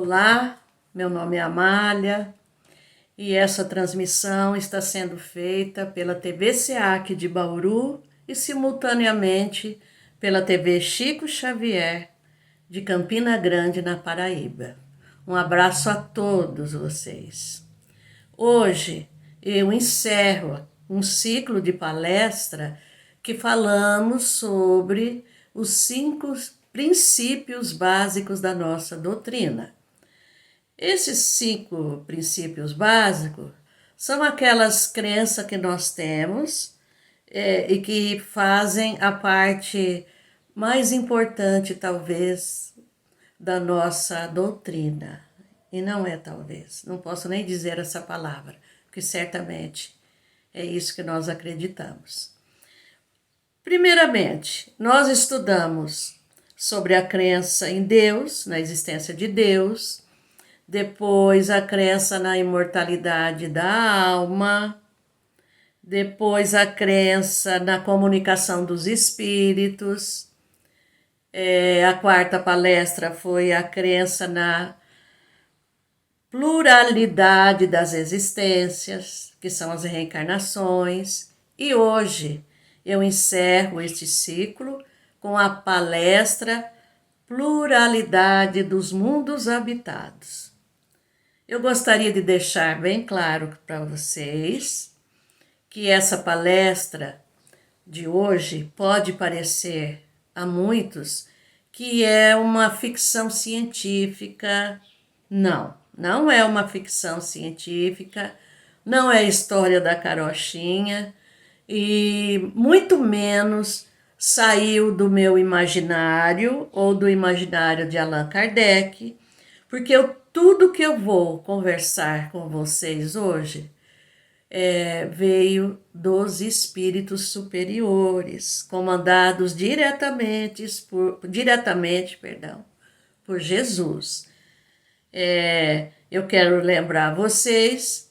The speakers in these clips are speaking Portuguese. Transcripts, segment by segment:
Olá, meu nome é Amália e essa transmissão está sendo feita pela TV SEAC de Bauru e simultaneamente pela TV Chico Xavier de Campina Grande, na Paraíba. Um abraço a todos vocês. Hoje eu encerro um ciclo de palestra que falamos sobre os 5 princípios básicos da nossa doutrina. Esses 5 princípios básicos são aquelas crenças que nós temos e que fazem a parte mais importante, talvez, da nossa doutrina. E não é talvez, não posso nem dizer essa palavra, porque certamente é isso que nós acreditamos. Primeiramente, nós estudamos sobre a crença em Deus, na existência de Deus, depois a crença na imortalidade da alma, depois a crença na comunicação dos espíritos. A quarta palestra foi a crença na pluralidade das existências, que são as reencarnações. E hoje eu encerro este ciclo com a palestra Pluralidade dos Mundos Habitados. Eu gostaria de deixar bem claro para vocês que essa palestra de hoje pode parecer a muitos que é uma ficção científica. Não é uma ficção científica, não é a história da carochinha e muito menos saiu do meu imaginário ou do imaginário de Allan Kardec, porque tudo que eu vou conversar com vocês hoje veio dos espíritos superiores, comandados diretamente por Jesus. Eu quero lembrar vocês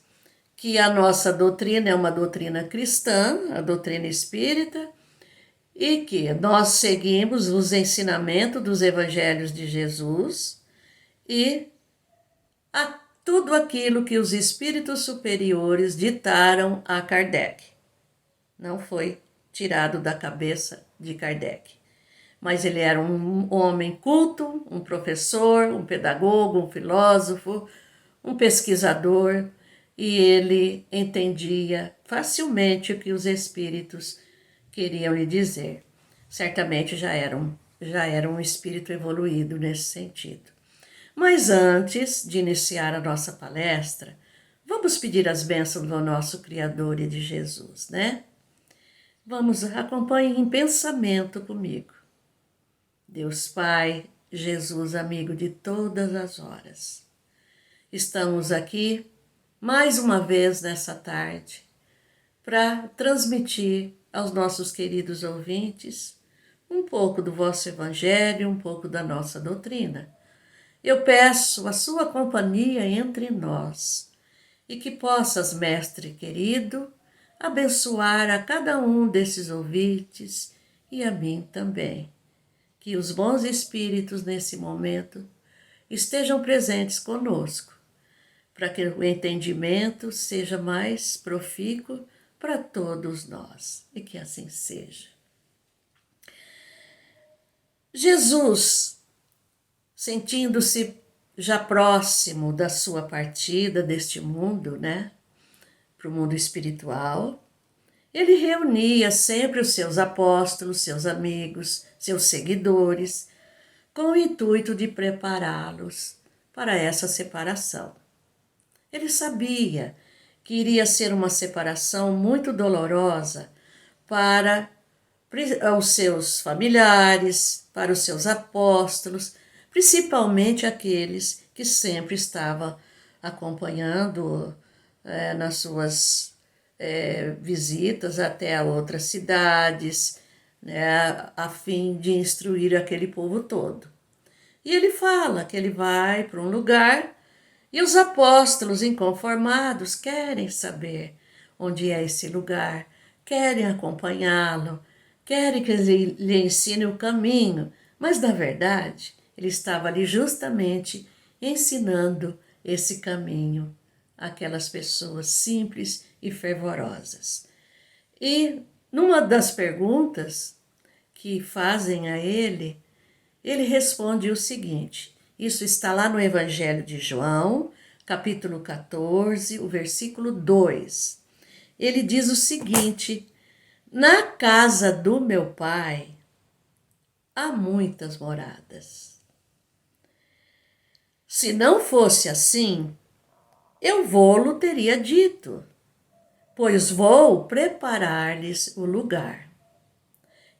que a nossa doutrina é uma doutrina cristã, a doutrina espírita, e que nós seguimos os ensinamentos dos evangelhos de Jesus e tudo aquilo que os espíritos superiores ditaram a Kardec. Não foi tirado da cabeça de Kardec. Mas ele era um homem culto, um professor, um pedagogo, um filósofo, um pesquisador, e ele entendia facilmente o que os espíritos queriam lhe dizer. Certamente já era um espírito evoluído nesse sentido. Mas antes de iniciar a nossa palestra, vamos pedir as bênçãos do nosso Criador e de Jesus, né? Acompanhem em pensamento comigo. Deus Pai, Jesus amigo de todas as horas. Estamos aqui mais uma vez nessa tarde para transmitir aos nossos queridos ouvintes um pouco do vosso evangelho, um pouco da nossa doutrina. Eu peço a sua companhia entre nós e que possas, Mestre querido, abençoar a cada um desses ouvintes e a mim também. Que os bons espíritos nesse momento estejam presentes conosco, para que o entendimento seja mais profícuo para todos nós, e que assim seja. Jesus, sentindo-se já próximo da sua partida deste mundo, né, para o mundo espiritual, ele reunia sempre os seus apóstolos, seus amigos, seus seguidores, com o intuito de prepará-los para essa separação. Ele sabia que iria ser uma separação muito dolorosa para os seus familiares, para os seus apóstolos, principalmente aqueles que sempre estavam acompanhando nas suas visitas até a outras cidades, né, a fim de instruir aquele povo todo. E ele fala que ele vai para um lugar e os apóstolos inconformados querem saber onde é esse lugar, querem acompanhá-lo, querem que ele lhe ensine o caminho, mas na verdade ele estava ali justamente ensinando esse caminho àquelas pessoas simples e fervorosas. E numa das perguntas que fazem a ele responde o seguinte, isso está lá no Evangelho de João, capítulo 14, o versículo 2. Ele diz o seguinte, na casa do meu pai há muitas moradas. Se não fosse assim, eu vou-lo teria dito, pois vou preparar-lhes o lugar.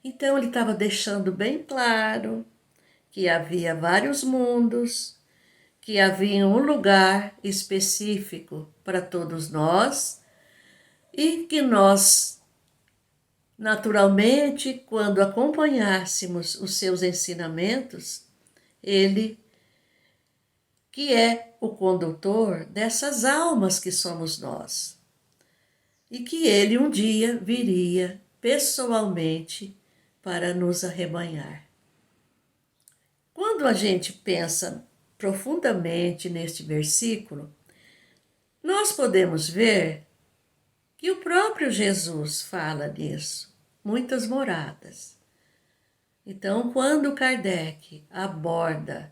Então ele estava deixando bem claro que havia vários mundos, que havia um lugar específico para todos nós e que nós, naturalmente, quando acompanhássemos os seus ensinamentos, ele, que é o condutor dessas almas que somos nós, e que ele um dia viria pessoalmente para nos arrebanhar. Quando a gente pensa profundamente neste versículo, nós podemos ver que o próprio Jesus fala nisso, muitas moradas. Então, quando Kardec aborda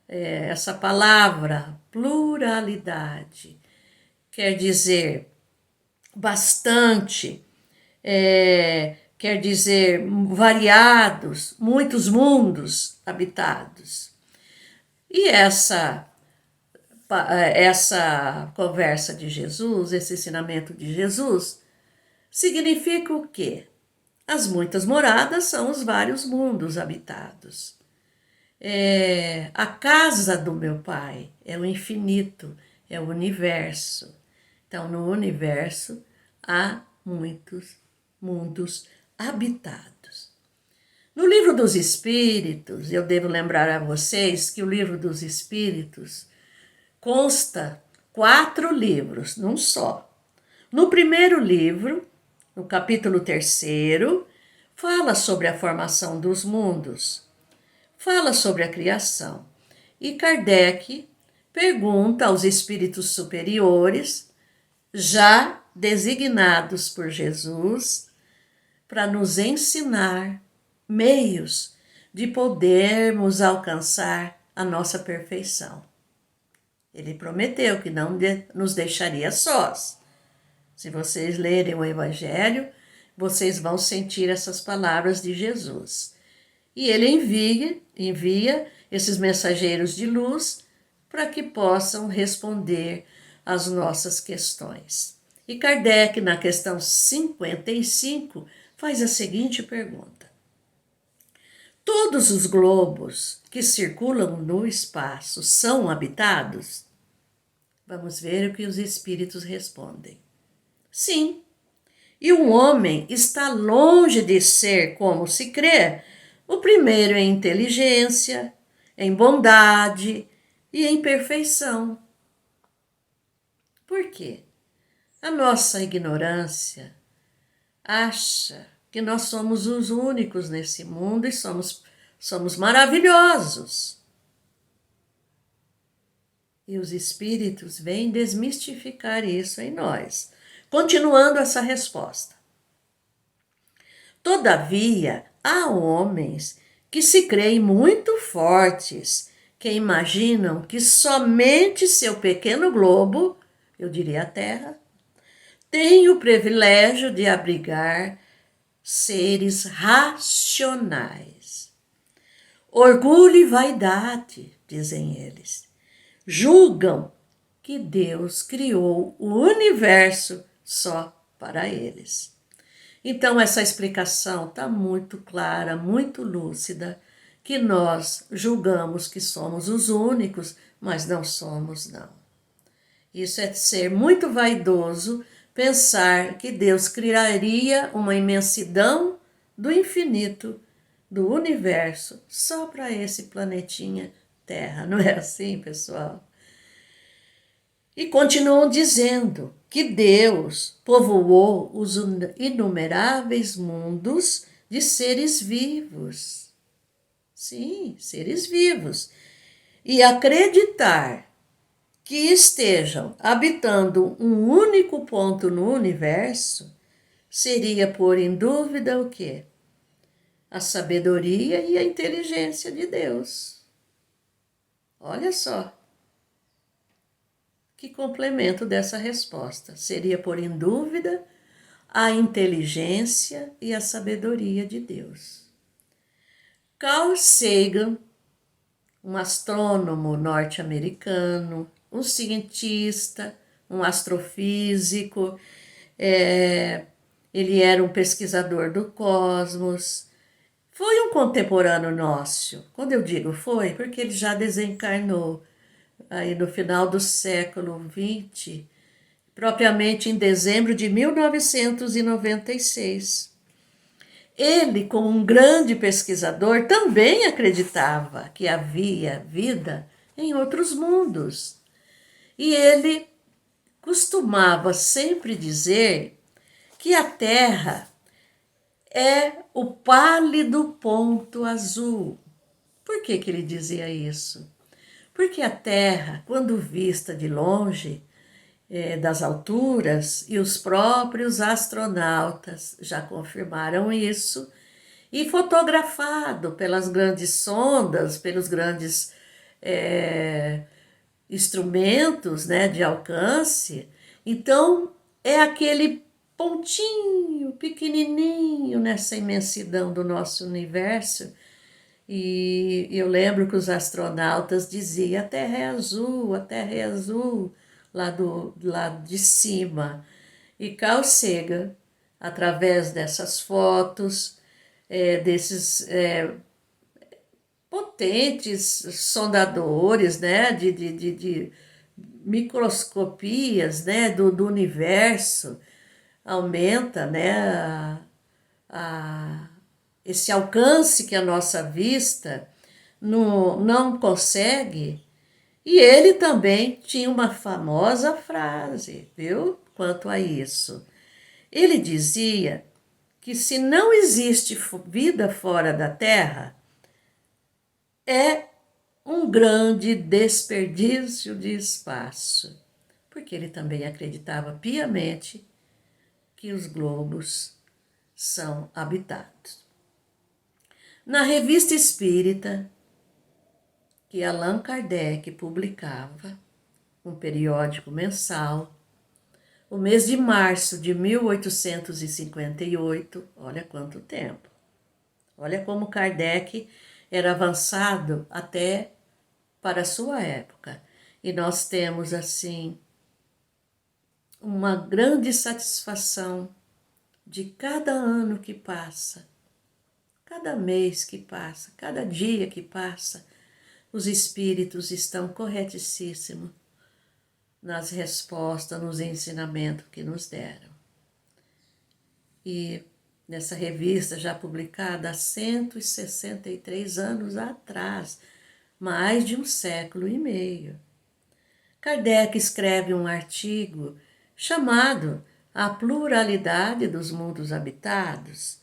essa palavra pluralidade, quer dizer bastante, quer dizer variados, muitos mundos habitados. E essa conversa de Jesus, esse ensinamento de Jesus, significa o quê? As muitas moradas são os vários mundos habitados. A casa do meu pai é o infinito, é o universo. Então, no universo há muitos mundos habitados. No Livro dos Espíritos, eu devo lembrar a vocês que o Livro dos Espíritos consta 4 livros, num só. No primeiro livro, no capítulo 3º, fala sobre a formação dos mundos, fala sobre a criação. E Kardec pergunta aos espíritos superiores, já designados por Jesus, para nos ensinar meios de podermos alcançar a nossa perfeição. Ele prometeu que não nos deixaria sós. Se vocês lerem o Evangelho, vocês vão sentir essas palavras de Jesus. E ele envia esses mensageiros de luz para que possam responder às nossas questões. E Kardec, na questão 55, faz a seguinte pergunta. Todos os globos que circulam no espaço são habitados? Vamos ver o que os espíritos respondem. Sim. E um homem está longe de ser, como se crê, o primeiro em inteligência, em bondade e em perfeição. Por quê? A nossa ignorância acha que nós somos os únicos nesse mundo e somos maravilhosos. E os espíritos vêm desmistificar isso em nós. Continuando essa resposta. Todavia, há homens que se creem muito fortes, que imaginam que somente seu pequeno globo, eu diria a Terra, tem o privilégio de abrigar seres racionais. Orgulho e vaidade, dizem eles, julgam que Deus criou o universo só para eles. Então, essa explicação está muito clara, muito lúcida, que nós julgamos que somos os únicos, mas não somos, não. Isso é ser muito vaidoso, pensar que Deus criaria uma imensidão do infinito, do universo, só para esse planetinha Terra. Não é assim, pessoal? E continuam dizendo que Deus povoou os inumeráveis mundos de seres vivos. Sim, seres vivos. e acreditar que estejam habitando um único ponto no universo seria pôr em dúvida o quê? A sabedoria e a inteligência de Deus. Olha só que complemento dessa resposta. Seria pôr em dúvida a inteligência e a sabedoria de Deus. Carl Sagan, um astrônomo norte-americano, um cientista, um astrofísico, ele era um pesquisador do cosmos, foi um contemporâneo nosso. Quando eu digo foi, porque ele já desencarnou aí no final do século XX, propriamente em dezembro de 1996. Ele, como um grande pesquisador, também acreditava que havia vida em outros mundos. E ele costumava sempre dizer que a Terra é o pálido ponto azul. Por que ele dizia isso? Porque a Terra, quando vista de longe, das alturas, e os próprios astronautas já confirmaram isso, e fotografado pelas grandes sondas, pelos grandes instrumentos, né, de alcance, então é aquele pontinho pequenininho nessa imensidão do nosso universo. E eu lembro que os astronautas diziam: a Terra é azul, lá do lado de cima. E Carl Sagan, através dessas fotos, desses potentes sondadores, né, de microscopias, né, do universo, aumenta, né, esse alcance que a nossa vista não consegue. E ele também tinha uma famosa frase, viu? Quanto a isso. Ele dizia que se não existe vida fora da Terra, é um grande desperdício de espaço. Porque ele também acreditava piamente que os globos são habitados. Na Revista Espírita, que Allan Kardec publicava, um periódico mensal, o mês de março de 1858, olha quanto tempo. Olha como Kardec era avançado até para a sua época. E nós temos, assim, uma grande satisfação de cada ano que passa, cada mês que passa, cada dia que passa, os espíritos estão corretíssimos nas respostas, nos ensinamentos que nos deram. E nessa revista já publicada há 163 anos atrás, mais de um século e meio, Kardec escreve um artigo chamado A Pluralidade dos Mundos Habitados.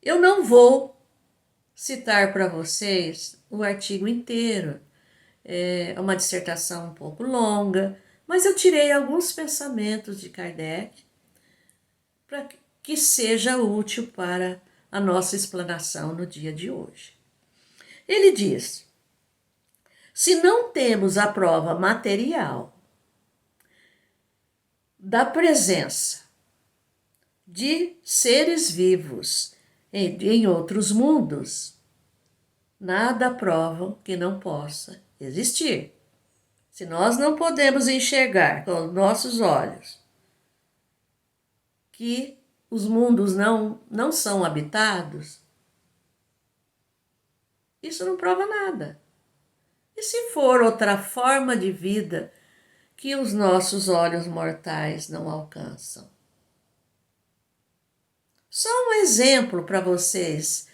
Eu não vou citar para vocês o artigo inteiro, é uma dissertação um pouco longa, mas eu tirei alguns pensamentos de Kardec para que seja útil para a nossa explanação no dia de hoje. Ele diz: se não temos a prova material da presença de seres vivos em outros mundos, nada prova que não possa existir. Se nós não podemos enxergar com os nossos olhos que os mundos não são habitados, isso não prova nada. E se for outra forma de vida que os nossos olhos mortais não alcançam? Só um exemplo para vocês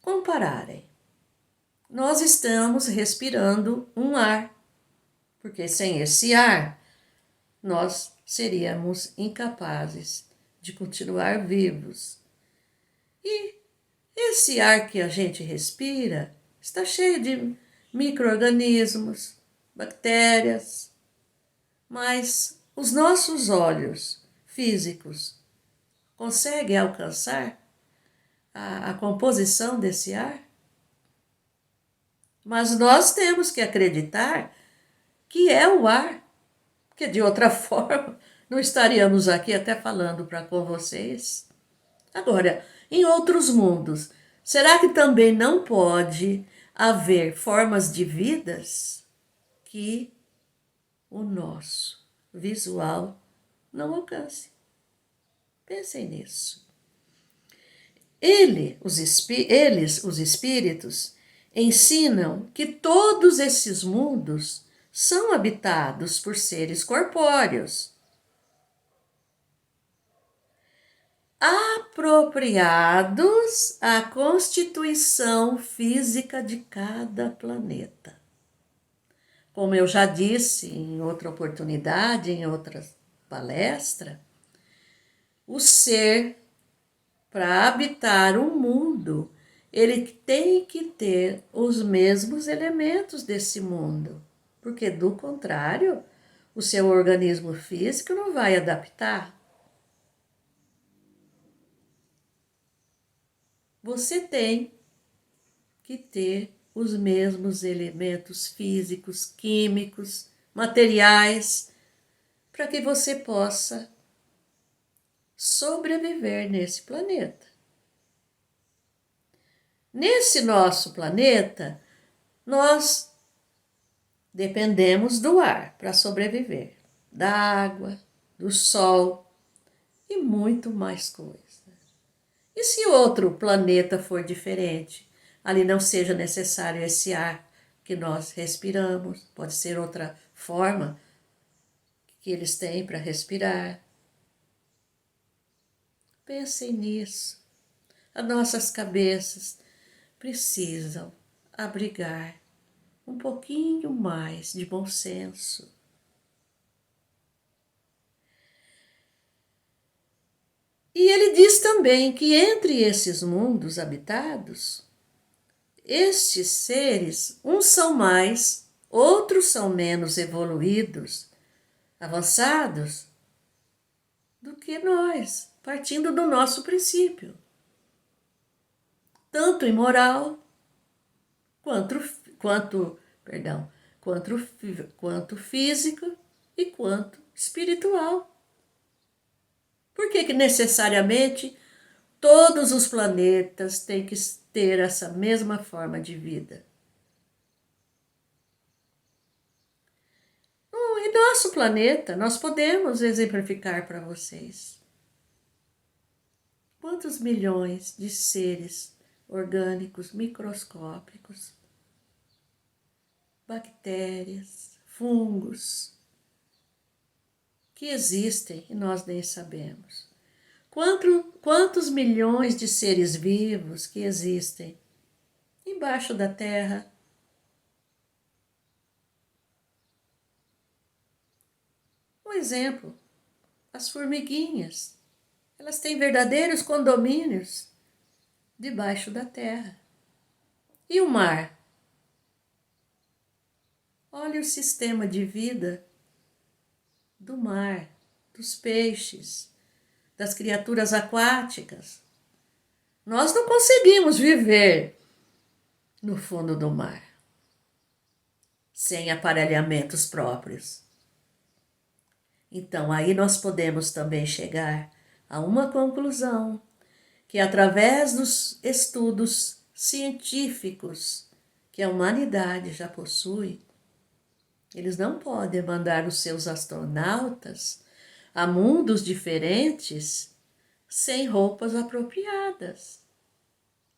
compararem. Nós estamos respirando um ar, porque sem esse ar nós seríamos incapazes de continuar vivos. E Esse ar que a gente respira está cheio de micro-organismos, bactérias, mas os nossos olhos físicos conseguem alcançar a composição desse ar? Mas nós temos que acreditar que é o ar, porque de outra forma não estaríamos aqui até falando com vocês. Agora, em outros mundos, será que também não pode haver formas de vidas que o nosso visual não alcance? Pensem nisso. Eles, os espíritos, ensinam que todos esses mundos são habitados por seres corpóreos, apropriados à constituição física de cada planeta. Como eu já disse em outra oportunidade, em outra palestra, o ser, para habitar um mundo, ele tem que ter os mesmos elementos desse mundo, porque do contrário, o seu organismo físico não vai adaptar. Você tem que ter os mesmos elementos físicos, químicos, materiais, para que você possa sobreviver nesse planeta. Nesse nosso planeta, nós dependemos do ar para sobreviver, da água, do sol e muito mais coisas. E se outro planeta for diferente, ali não seja necessário esse ar que nós respiramos, pode ser outra forma que eles têm para respirar. Pensem nisso. As nossas cabeças precisam abrigar um pouquinho mais de bom senso. E ele diz também que entre esses mundos habitados, estes seres, uns são mais, outros são menos evoluídos, avançados do que nós, partindo do nosso princípio, tanto em moral quanto físico e quanto espiritual. Por que necessariamente todos os planetas têm que ter essa mesma forma de vida? Em nosso planeta, nós podemos exemplificar para vocês. Quantos milhões de seres orgânicos microscópicos, bactérias, fungos, que existem e nós nem sabemos. Quantos milhões de seres vivos que existem embaixo da terra? Um exemplo, as formiguinhas. Elas têm verdadeiros condomínios debaixo da terra. E o mar? Olha o sistema de vida do mar, dos peixes, das criaturas aquáticas. Nós não conseguimos viver no fundo do mar sem aparelhamentos próprios. Então, aí nós podemos também chegar a uma conclusão, que através dos estudos científicos que a humanidade já possui, eles não podem mandar os seus astronautas a mundos diferentes sem roupas apropriadas.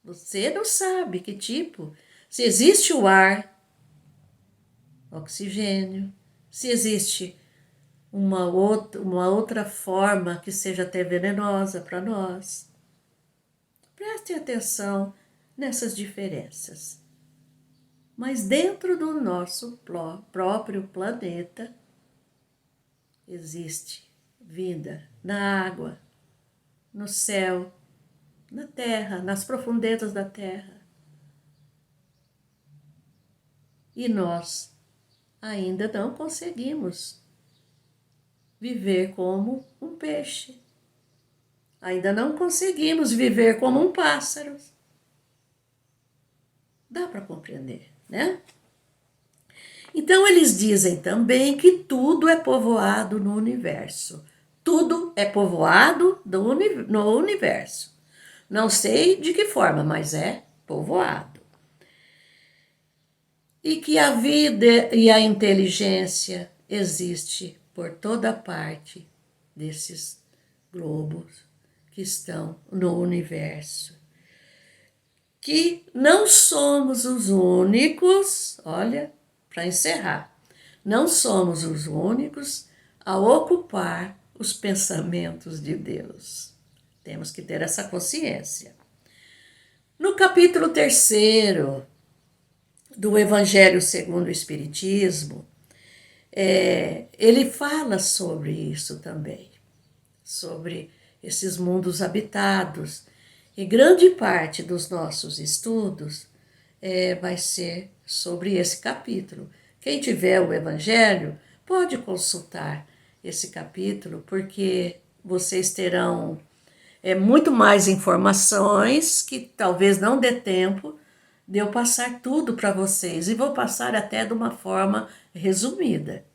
Você não sabe que tipo, se existe o ar, oxigênio, se existe uma outra forma que seja até venenosa para nós. Prestem atenção nessas diferenças. Mas dentro do nosso próprio planeta existe vida na água, no céu, na terra, nas profundezas da terra. E nós ainda não conseguimos viver como um peixe. Ainda não conseguimos viver como um pássaro. Dá para compreender, né? Então eles dizem também que tudo é povoado no universo. Tudo é povoado no universo. Não sei de que forma, mas é povoado. E que a vida e a inteligência existe por toda parte desses globos que estão no universo. Que não somos os únicos, olha, para encerrar, não somos os únicos a ocupar os pensamentos de Deus. Temos que ter essa consciência. No capítulo 3º do Evangelho segundo o Espiritismo, ele fala sobre isso também, sobre esses mundos habitados. E grande parte dos nossos estudos vai ser sobre esse capítulo. Quem tiver o Evangelho pode consultar esse capítulo, porque vocês terão muito mais informações que talvez não dê tempo de eu passar tudo para vocês. E vou passar até de uma forma resumida.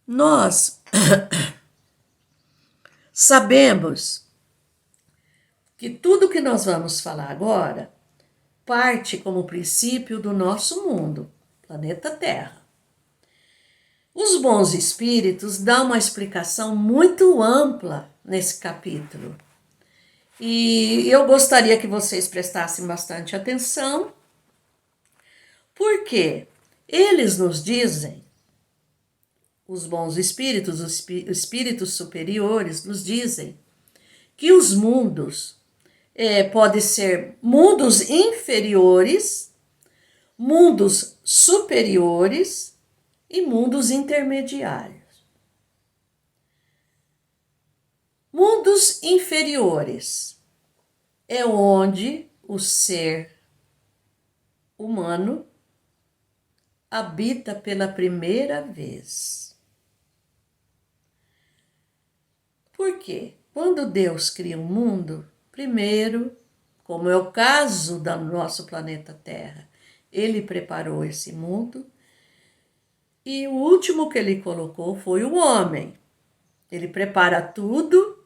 Nós sabemos que tudo que nós vamos falar agora parte como princípio do nosso mundo, planeta Terra. Os bons espíritos dão uma explicação muito ampla nesse capítulo. E eu gostaria que vocês prestassem bastante atenção, porque eles nos dizem, os bons espíritos, os espíritos superiores nos dizem que os mundos podem ser mundos inferiores, mundos superiores e mundos intermediários. Mundos inferiores é onde o ser humano habita pela primeira vez. Por quê? Quando Deus cria um mundo, primeiro, como é o caso do nosso planeta Terra, ele preparou esse mundo e o último que ele colocou foi o homem. Ele prepara tudo,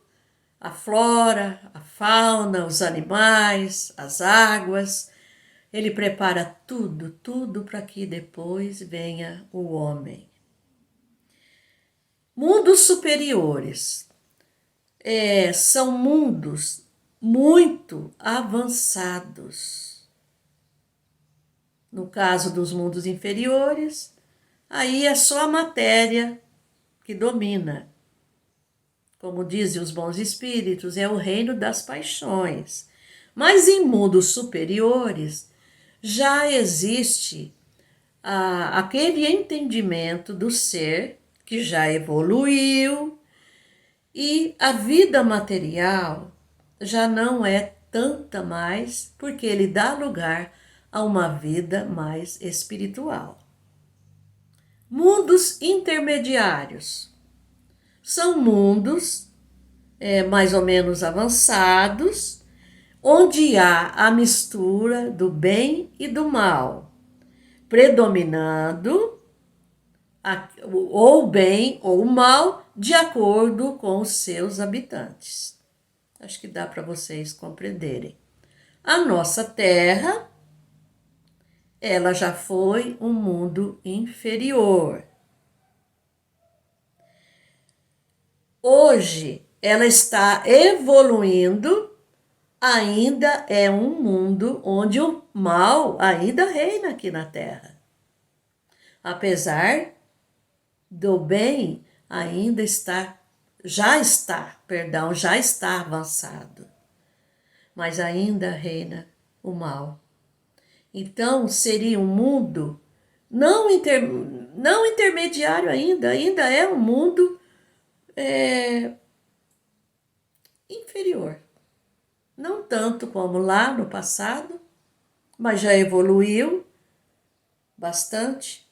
a flora, a fauna, os animais, as águas. Ele prepara tudo para que depois venha o homem. Mundos superiores são mundos muito avançados. No caso dos mundos inferiores, aí é só a matéria que domina. Como dizem os bons espíritos, é o reino das paixões. Mas em mundos superiores já existe aquele entendimento do ser que já evoluiu e a vida material já não é tanta mais, porque ele dá lugar a uma vida mais espiritual. Mundos intermediários são mundos mais ou menos avançados, onde há a mistura do bem e do mal, predominando ou o bem ou o mal de acordo com os seus habitantes. Acho que dá para vocês compreenderem. A nossa Terra, ela já foi um mundo inferior. Hoje, ela está evoluindo, ainda é um mundo onde o mal ainda reina aqui na Terra. Apesar do bem ainda já está avançado, mas ainda reina o mal. Então, seria um mundo não intermediário ainda é um mundo inferior. Não tanto como lá no passado, mas já evoluiu bastante.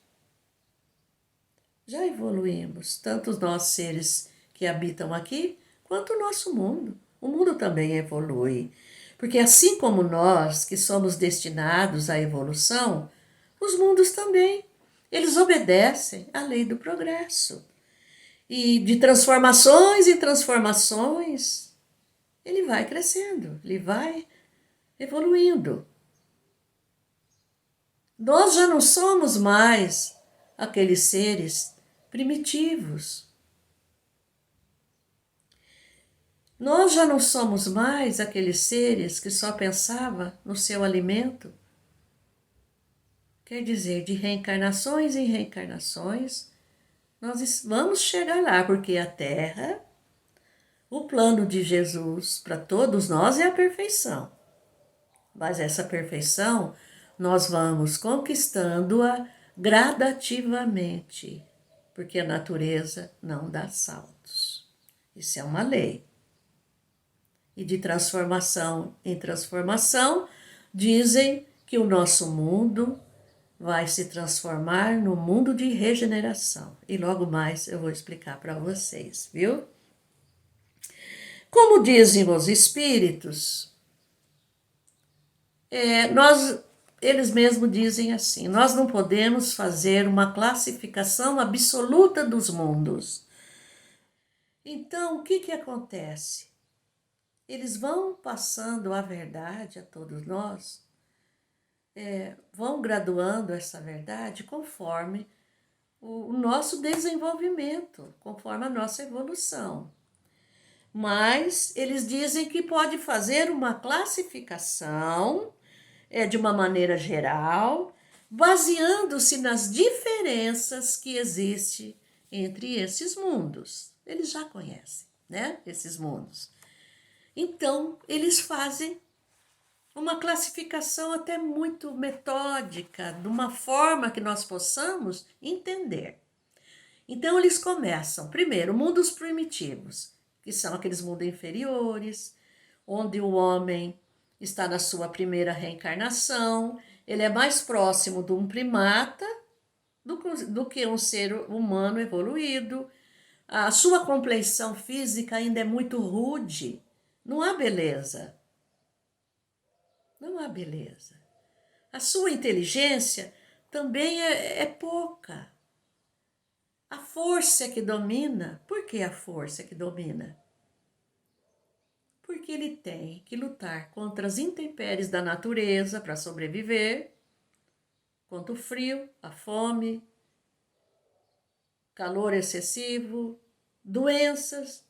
Já evoluímos, tanto nós seres que habitam aqui, quanto o nosso mundo. O mundo também evolui. Porque assim como nós, que somos destinados à evolução, os mundos também. Eles obedecem à lei do progresso. E de transformações em transformações, ele vai crescendo, ele vai evoluindo. Nós já não somos mais aqueles seres primitivos. Nós já não somos mais aqueles seres que só pensava no seu alimento. Quer dizer, de reencarnações em reencarnações, nós vamos chegar lá, porque a Terra, o plano de Jesus para todos nós é a perfeição. Mas essa perfeição nós vamos conquistando-a gradativamente, porque a natureza não dá saltos. Isso é uma lei. E de transformação em transformação, dizem que o nosso mundo vai se transformar no mundo de regeneração. E logo mais eu vou explicar para vocês, viu? Como dizem os espíritos, eles mesmos dizem assim, nós não podemos fazer uma classificação absoluta dos mundos. Então, o que acontece? Eles vão passando a verdade a todos nós, vão graduando essa verdade conforme o nosso desenvolvimento, conforme a nossa evolução. Mas eles dizem que pode fazer uma classificação de uma maneira geral, baseando-se nas diferenças que existem entre esses mundos. Eles já conhecem, né, esses mundos. Então, eles fazem uma classificação até muito metódica, de uma forma que nós possamos entender. Então, eles começam, primeiro, mundos primitivos, que são aqueles mundos inferiores, onde o homem está na sua primeira reencarnação, ele é mais próximo de um primata do que um ser humano evoluído. A sua compleição física ainda é muito rude, não há beleza. Não há beleza. A sua inteligência também é pouca. A força que domina. Por que a força que domina? Porque ele tem que lutar contra as intempéries da natureza para sobreviver, contra o frio, a fome, calor excessivo, doenças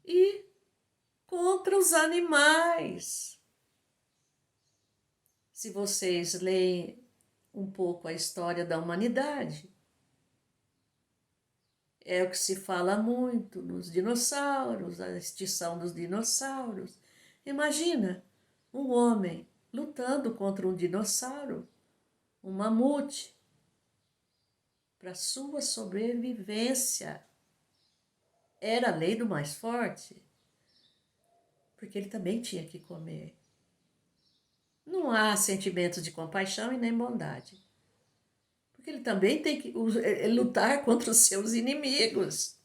e contra os animais. Se vocês leem um pouco a história da humanidade, é o que se fala muito nos dinossauros, a extinção dos dinossauros. Imagina um homem lutando contra um dinossauro, um mamute, para sua sobrevivência. Era a lei do mais forte, porque ele também tinha que comer. Não há sentimentos de compaixão e nem bondade, porque ele também tem que lutar contra os seus inimigos.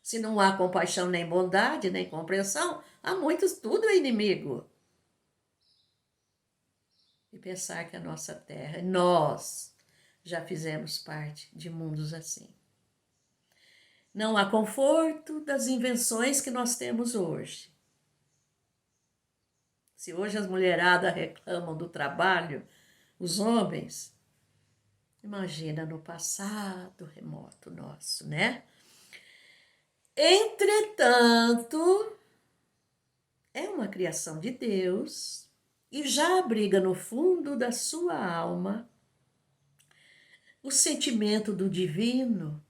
Se não há compaixão, nem bondade, nem compreensão, há muitos, tudo é inimigo. E pensar que a nossa terra, nós já fizemos parte de mundos assim. Não há conforto das invenções que nós temos hoje. Se hoje as mulheradas reclamam do trabalho, os homens, imagina no passado remoto nosso, né? Entretanto, é uma criação de Deus e já abriga no fundo da sua alma o sentimento do divino,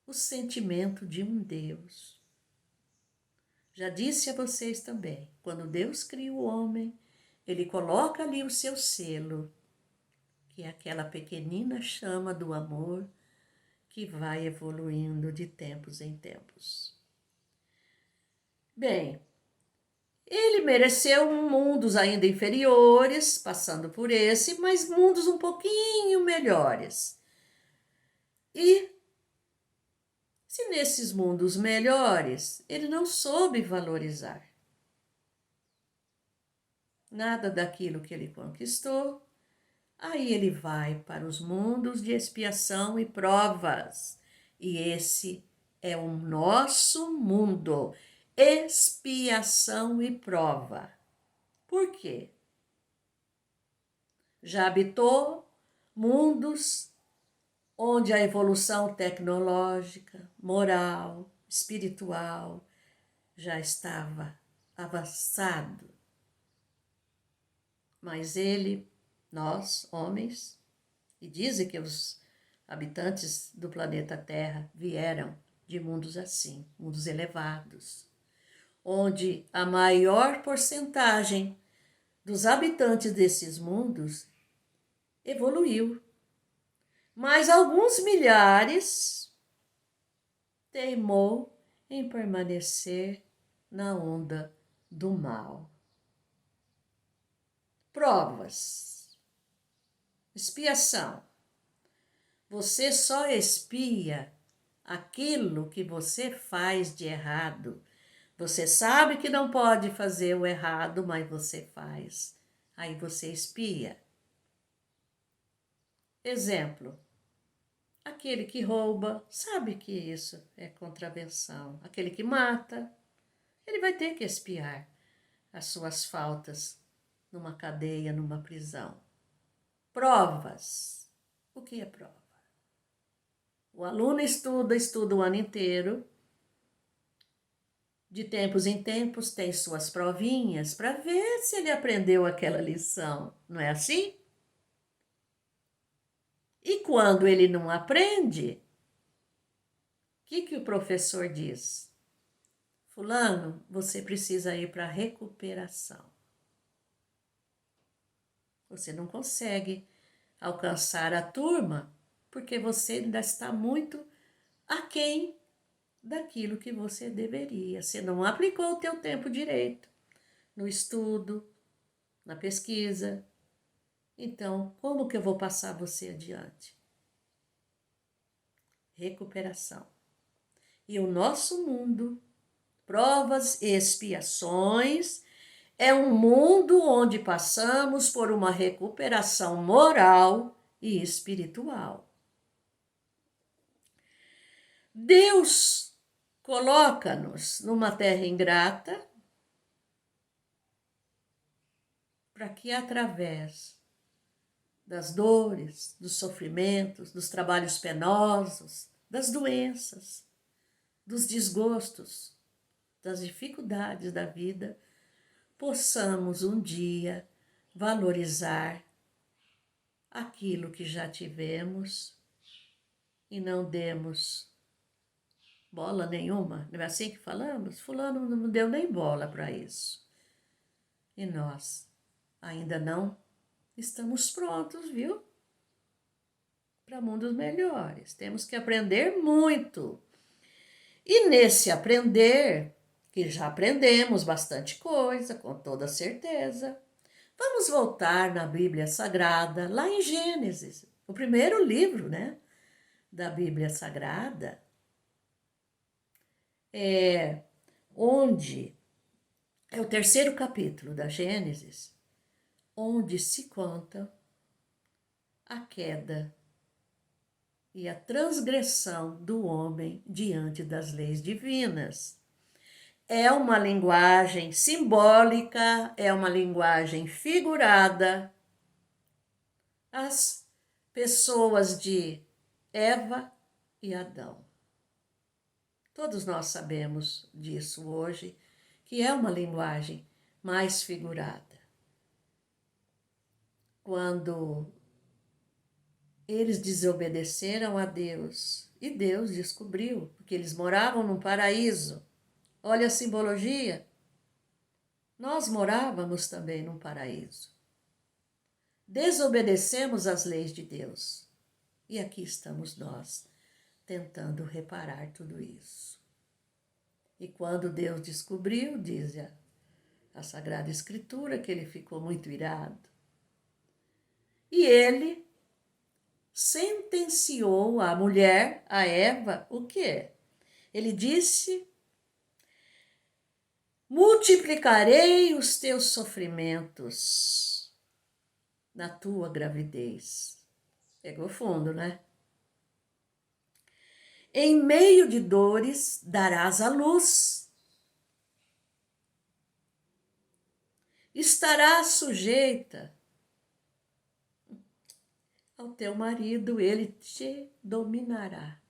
o sentimento de um Deus. Já disse a vocês também, quando Deus cria o homem, ele coloca ali o seu selo, que é aquela pequenina chama do amor que vai evoluindo de tempos em tempos. Bem, ele mereceu mundos ainda inferiores, passando por esse, mas mundos um pouquinho melhores. E se nesses mundos melhores ele não soube valorizar nada daquilo que ele conquistou, aí ele vai para os mundos de expiação e provas. E esse é o nosso mundo, expiação e prova. Por quê? Já habitou mundos onde a evolução tecnológica, moral, espiritual já estava avançado. Mas ele, nós, homens, e dizem que os habitantes do planeta Terra vieram de mundos assim, mundos elevados, onde a maior porcentagem dos habitantes desses mundos evoluiu. Mas alguns milhares teimou em permanecer na onda do mal. Provas. Expiação. Você só expia aquilo que você faz de errado. Você sabe que não pode fazer o errado, mas você faz. Aí você expia. Exemplo. Aquele que rouba, sabe que isso é contravenção. Aquele que mata, ele vai ter que expiar as suas faltas numa cadeia, numa prisão. Provas. O que é prova? O aluno estuda o ano inteiro. De tempos em tempos tem suas provinhas para ver se ele aprendeu aquela lição. Não é assim? E quando ele não aprende, o que o professor diz? Fulano, você precisa ir para recuperação. Você não consegue alcançar a turma porque você ainda está muito aquém daquilo que você deveria. Você não aplicou o teu tempo direito no estudo, na pesquisa. Então, como que eu vou passar você adiante? Recuperação. E o nosso mundo, provas e expiações, é um mundo onde passamos por uma recuperação moral e espiritual. Deus coloca-nos numa terra ingrata para que através das dores, dos sofrimentos, dos trabalhos penosos, das doenças, dos desgostos, das dificuldades da vida, possamos um dia valorizar aquilo que já tivemos e não demos bola nenhuma. Não é assim que falamos? Fulano não deu nem bola para isso. E nós ainda não estamos prontos, viu? Para mundos melhores. Temos que aprender muito. E nesse aprender, que já aprendemos bastante coisa, com toda certeza, vamos voltar na Bíblia Sagrada, lá em Gênesis, o primeiro livro, né, da Bíblia Sagrada, onde é o terceiro capítulo da Gênesis, onde se conta a queda e a transgressão do homem diante das leis divinas. É uma linguagem simbólica, é uma linguagem figurada. As pessoas de Eva e Adão. Todos nós sabemos disso hoje, que é uma linguagem mais figurada. Quando eles desobedeceram a Deus, e Deus descobriu, porque eles moravam num paraíso. Olha a simbologia. Nós morávamos também num paraíso. Desobedecemos às leis de Deus. E aqui estamos nós, tentando reparar tudo isso. E quando Deus descobriu, diz a Sagrada Escritura, que ele ficou muito irado. E ele sentenciou a mulher, a Eva, o quê? Ele disse: multiplicarei os teus sofrimentos na tua gravidez. Pegou fundo, né? Em meio de dores darás à luz. Estarás sujeita ao teu marido, ele te dominará.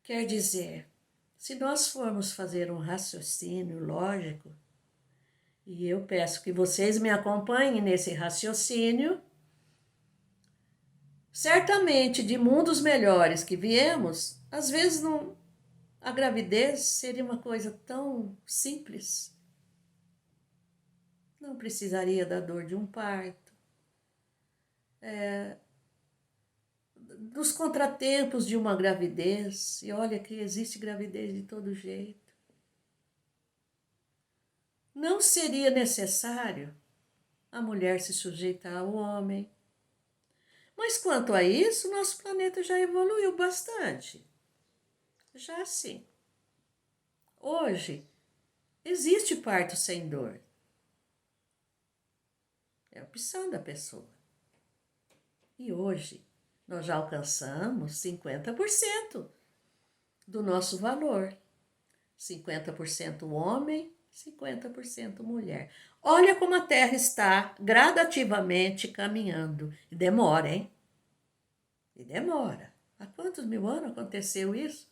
Quer dizer, se nós formos fazer um raciocínio lógico, e eu peço que vocês me acompanhem nesse raciocínio, certamente de mundos melhores que viemos, às vezes não, a gravidez seria uma coisa tão simples. Não precisaria da dor de um parto, dos contratempos de uma gravidez, e olha que existe gravidez de todo jeito. Não seria necessário a mulher se sujeitar ao homem. Mas quanto a isso, nosso planeta já evoluiu bastante. Já sim. Hoje, existe parto sem dor. É a opção da pessoa. E hoje, nós já alcançamos 50% do nosso valor. 50% homem, 50% mulher. Olha como a Terra está gradativamente caminhando. E demora, hein? E demora. Há quantos mil anos aconteceu isso?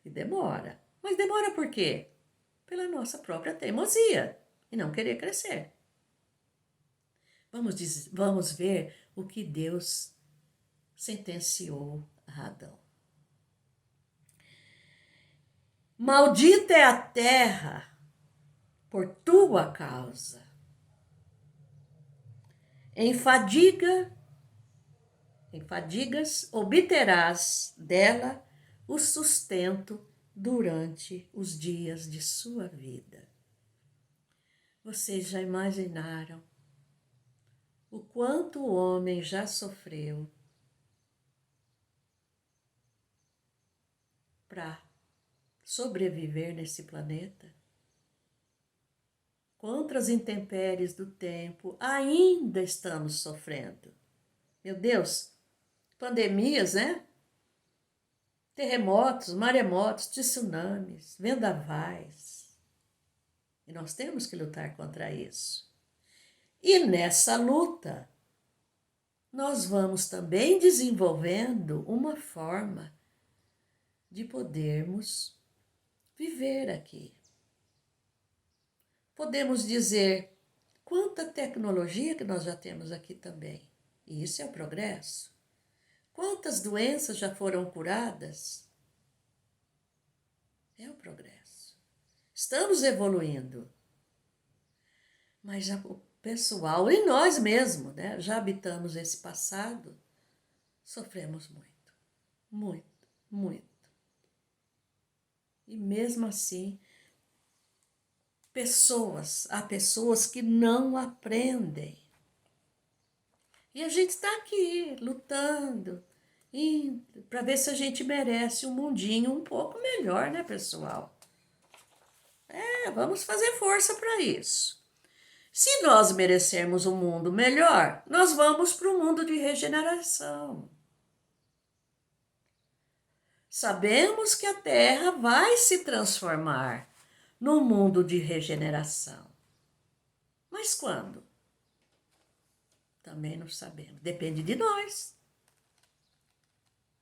E demora. Mas demora por quê? Pela nossa própria teimosia e não querer crescer. Vamos ver o que Deus sentenciou a Adão. Maldita é a terra por tua causa. Em fadigas obterás dela o sustento durante os dias de sua vida. Vocês já imaginaram o quanto o homem já sofreu para sobreviver nesse planeta? Contra as intempéries do tempo, ainda estamos sofrendo. Meu Deus, pandemias, né? Terremotos, maremotos, tsunamis, vendavais. E nós temos que lutar contra isso. E nessa luta, nós vamos também desenvolvendo uma forma de podermos viver aqui. Podemos dizer quanta tecnologia que nós já temos aqui também. E isso é o progresso. Quantas doenças já foram curadas? É o progresso. Estamos evoluindo. Mas já o pessoal e nós mesmos, né, já habitamos esse passado, sofremos muito, muito, muito. E mesmo assim, há pessoas que não aprendem. E a gente está aqui lutando para ver se a gente merece um mundinho um pouco melhor, né, pessoal? Vamos fazer força para isso. Se nós merecermos um mundo melhor, nós vamos para o mundo de regeneração. Sabemos que a Terra vai se transformar num mundo de regeneração. Mas quando? Também não sabemos. Depende de nós.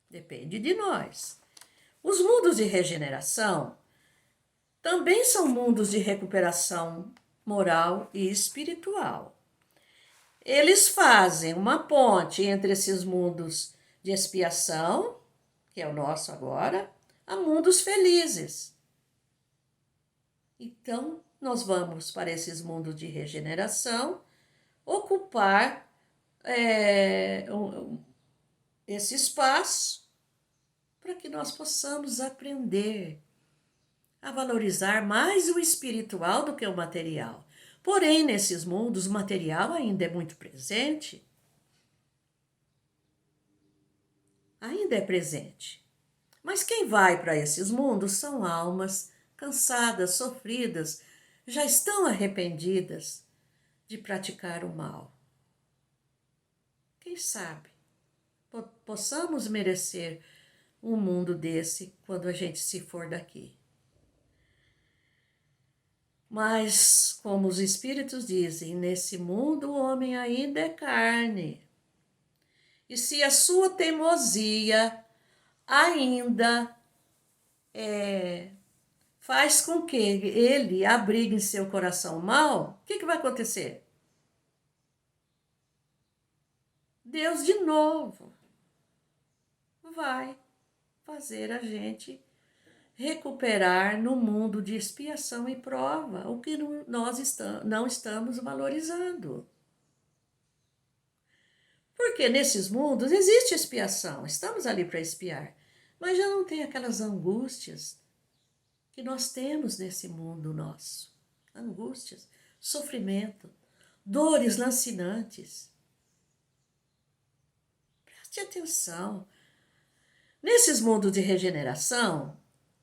Depende de nós. Os mundos de regeneração também são mundos de recuperação moral e espiritual. Eles fazem uma ponte entre esses mundos de expiação, que é o nosso agora, a mundos felizes. Então, nós vamos para esses mundos de regeneração ocupar esse espaço para que nós possamos aprender a valorizar mais o espiritual do que o material. Porém, nesses mundos, o material ainda é muito presente. Ainda é presente. Mas quem vai para esses mundos são almas cansadas, sofridas, já estão arrependidas de praticar o mal. Quem sabe possamos merecer um mundo desse quando a gente se for daqui. Mas, como os espíritos dizem, nesse mundo o homem ainda é carne. E se a sua teimosia ainda faz com que ele abrigue em seu coração mal, o que vai acontecer? Deus de novo vai fazer a gente recuperar no mundo de expiação e prova o que nós não estamos valorizando. Porque nesses mundos existe expiação, estamos ali para expiar, mas já não tem aquelas angústias que nós temos nesse mundo nosso. Angústias, sofrimento, dores lancinantes. Preste atenção. Nesses mundos de regeneração,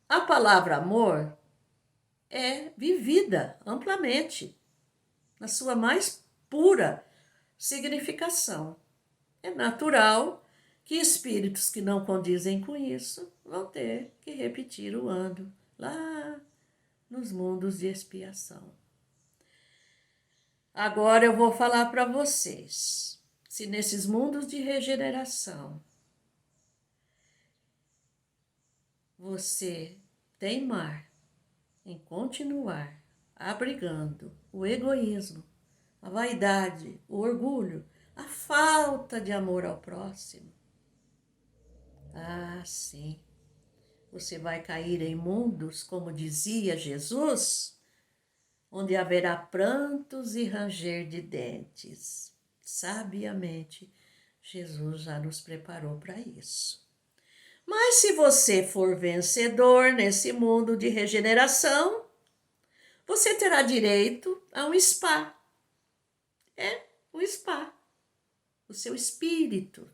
a palavra amor é vivida amplamente, na sua mais pura significação. É natural que espíritos que não condizem com isso vão ter que repetir o ano lá nos mundos de expiação. Agora eu vou falar para vocês, se nesses mundos de regeneração você teimar em continuar abrigando o egoísmo, a vaidade, o orgulho, a falta de amor ao próximo, sim, você vai cair em mundos, como dizia Jesus, onde haverá prantos e ranger de dentes. Sabiamente, Jesus já nos preparou para isso. Mas se você for vencedor nesse mundo de regeneração, você terá direito a um spa. Um spa. O seu espírito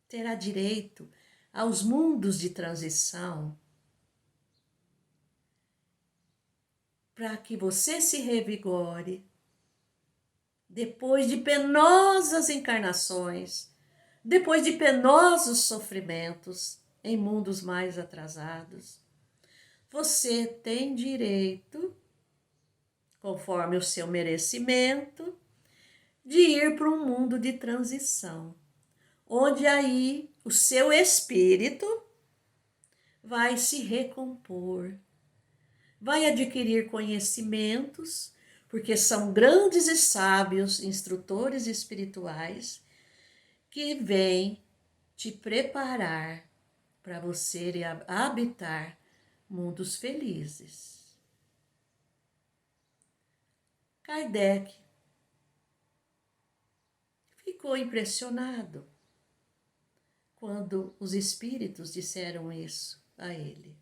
terá direito aos mundos de transição, para que você se revigore depois de penosas encarnações, depois de penosos sofrimentos em mundos mais atrasados. Você tem direito, conforme o seu merecimento, de ir para um mundo de transição, onde aí o seu espírito vai se recompor, vai adquirir conhecimentos, porque são grandes e sábios instrutores espirituais que vêm te preparar para você habitar mundos felizes. Kardec ficou impressionado quando os espíritos disseram isso a ele.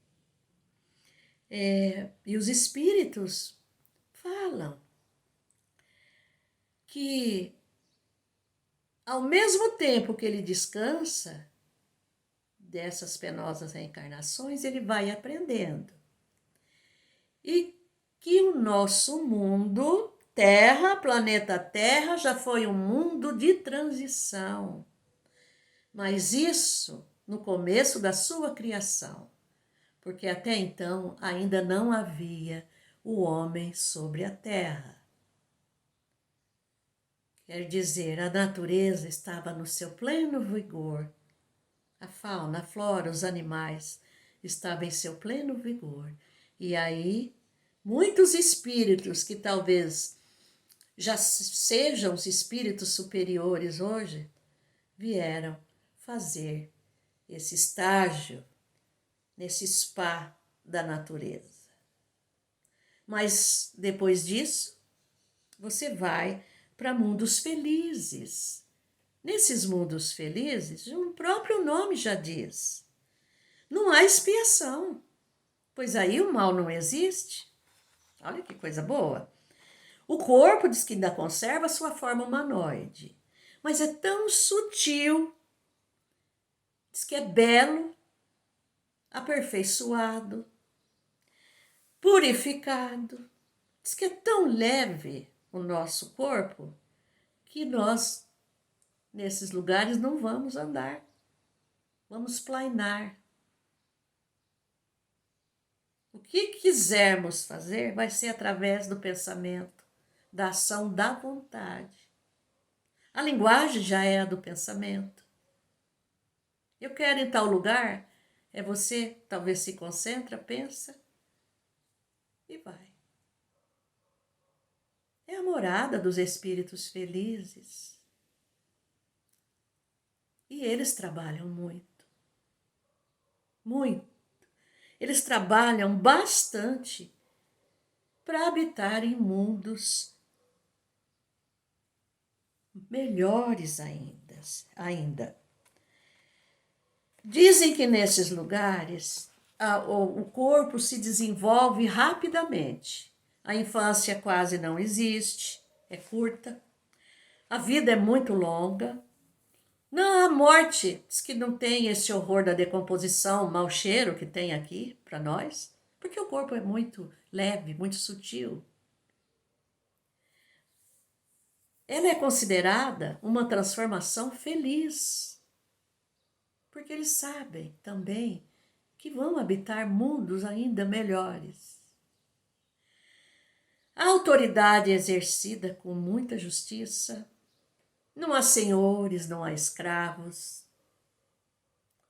E os espíritos falam que, ao mesmo tempo que ele descansa dessas penosas reencarnações, ele vai aprendendo. E que o nosso mundo, Terra, planeta Terra, já foi um mundo de transição. Mas isso no começo da sua criação, porque até então ainda não havia o homem sobre a terra. Quer dizer, a natureza estava no seu pleno vigor. A fauna, a flora, os animais estavam em seu pleno vigor. E aí, muitos espíritos que talvez já sejam os espíritos superiores hoje, vieram fazer esse estágio nesse spa da natureza. Mas depois disso, você vai para mundos felizes, Nesses mundos felizes, o próprio nome já diz, não há expiação, pois aí o mal não existe. Olha que coisa boa. O corpo diz que ainda conserva sua forma humanoide, mas é tão sutil, diz que é belo, aperfeiçoado, purificado. Diz que é tão leve o nosso corpo que nós, nesses lugares, não vamos andar, vamos planar. O que quisermos fazer vai ser através do pensamento, da ação da vontade. A linguagem já é a do pensamento. Eu quero ir em tal lugar, é você, talvez se concentra, pensa e vai. É a morada dos espíritos felizes. E eles trabalham muito, muito. Eles trabalham bastante para habitar em mundos melhores ainda. Dizem que nesses lugares o corpo se desenvolve rapidamente. A infância quase não existe, é curta. A vida é muito longa. Não, a morte diz que não tem esse horror da decomposição, mau cheiro que tem aqui para nós, porque o corpo é muito leve, muito sutil. Ela é considerada uma transformação feliz, porque eles sabem também que vão habitar mundos ainda melhores. A autoridade é exercida com muita justiça, não há senhores, não há escravos.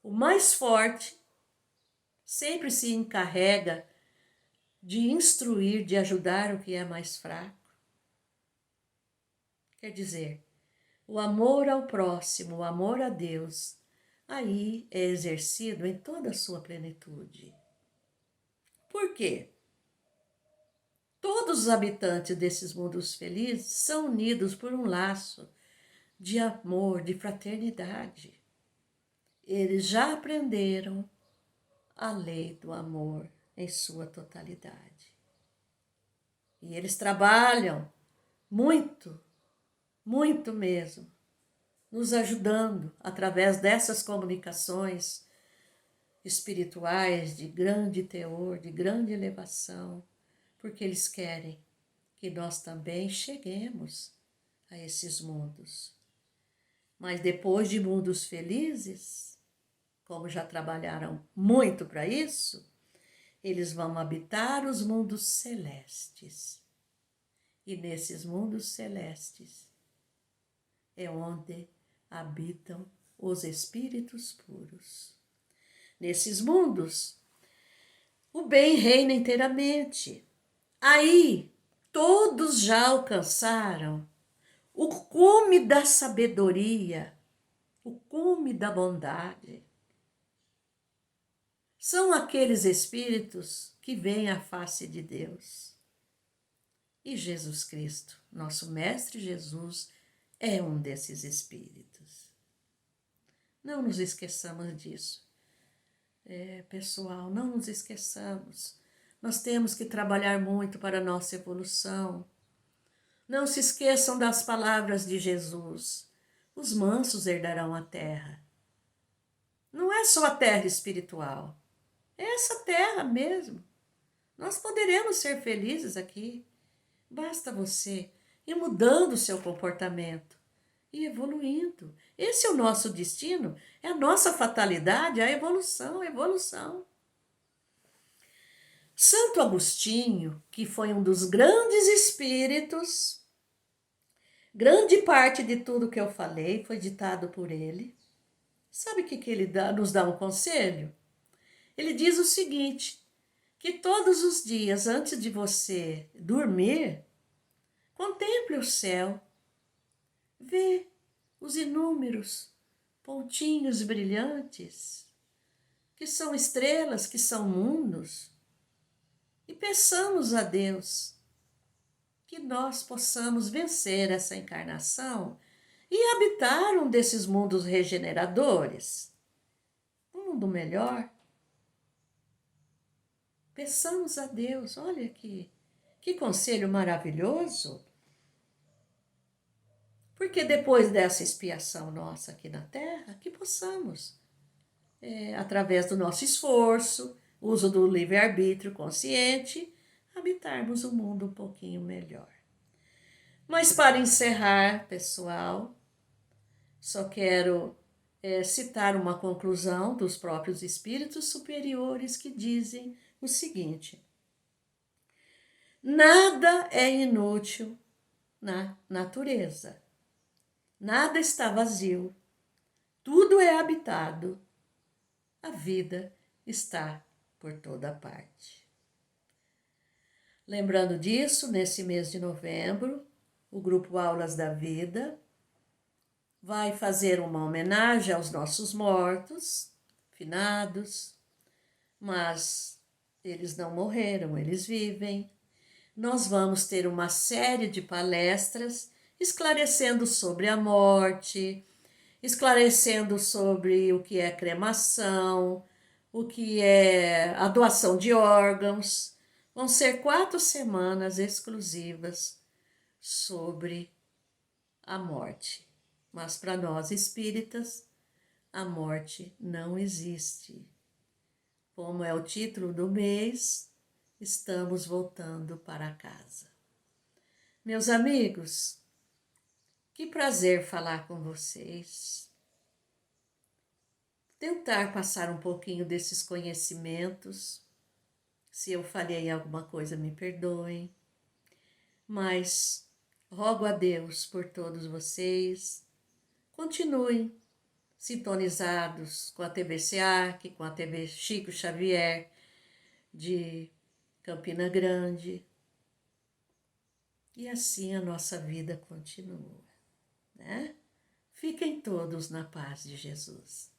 O mais forte sempre se encarrega de instruir, de ajudar o que é mais fraco. Quer dizer, o amor ao próximo, o amor a Deus, aí é exercido em toda a sua plenitude. Por quê? Todos os habitantes desses mundos felizes são unidos por um laço de amor, de fraternidade. Eles já aprenderam a lei do amor em sua totalidade. E eles trabalham muito, muito mesmo, nos ajudando através dessas comunicações espirituais de grande teor, de grande elevação, porque eles querem que nós também cheguemos a esses mundos. Mas depois de mundos felizes, como já trabalharam muito para isso, eles vão habitar os mundos celestes. E nesses mundos celestes é onde habitam os espíritos puros. Nesses mundos, o bem reina inteiramente. Aí, todos já alcançaram o cume da sabedoria, o cume da bondade. São aqueles espíritos que veem a face de Deus. E Jesus Cristo, nosso Mestre Jesus, é um desses espíritos. Não nos esqueçamos disso. Pessoal, não nos esqueçamos. Nós temos que trabalhar muito para a nossa evolução. Não se esqueçam das palavras de Jesus. Os mansos herdarão a terra. Não é só a terra espiritual. É essa terra mesmo. Nós poderemos ser felizes aqui. Basta você ir mudando o seu comportamento e evoluindo. Esse é o nosso destino, é a nossa fatalidade, a evolução, a evolução. Santo Agostinho, que foi um dos grandes espíritos, grande parte de tudo que eu falei foi ditado por ele. Sabe o que ele nos dá um conselho? Ele diz o seguinte, que todos os dias, antes de você dormir, contemple o céu, vê os inúmeros pontinhos brilhantes, que são estrelas, que são mundos, e peçamos a Deus que nós possamos vencer essa encarnação e habitar um desses mundos regeneradores. Um mundo melhor. Peçamos a Deus, olha que conselho maravilhoso. Porque depois dessa expiação nossa aqui na Terra, que possamos, através do nosso esforço, uso do livre-arbítrio consciente, habitarmos um mundo um pouquinho melhor. Mas para encerrar, pessoal, só quero citar uma conclusão dos próprios espíritos superiores que dizem o seguinte: nada é inútil na natureza, nada está vazio, tudo é habitado, a vida está por toda parte. Lembrando disso, nesse mês de novembro, o Grupo Aulas da Vida vai fazer uma homenagem aos nossos mortos, finados, mas eles não morreram, eles vivem. Nós vamos ter uma série de palestras esclarecendo sobre a morte, esclarecendo sobre o que é cremação, o que é a doação de órgãos. Vão ser 4 semanas exclusivas sobre a morte. Mas para nós espíritas, a morte não existe. Como é o título do mês, estamos voltando para casa. Meus amigos, que prazer falar com vocês. Tentar passar um pouquinho desses conhecimentos. Se eu falhei em alguma coisa, me perdoem. Mas rogo a Deus por todos vocês. Continuem sintonizados com a TV SEAC, com a TV Chico Xavier de Campina Grande. E assim a nossa vida continua, né? Fiquem todos na paz de Jesus.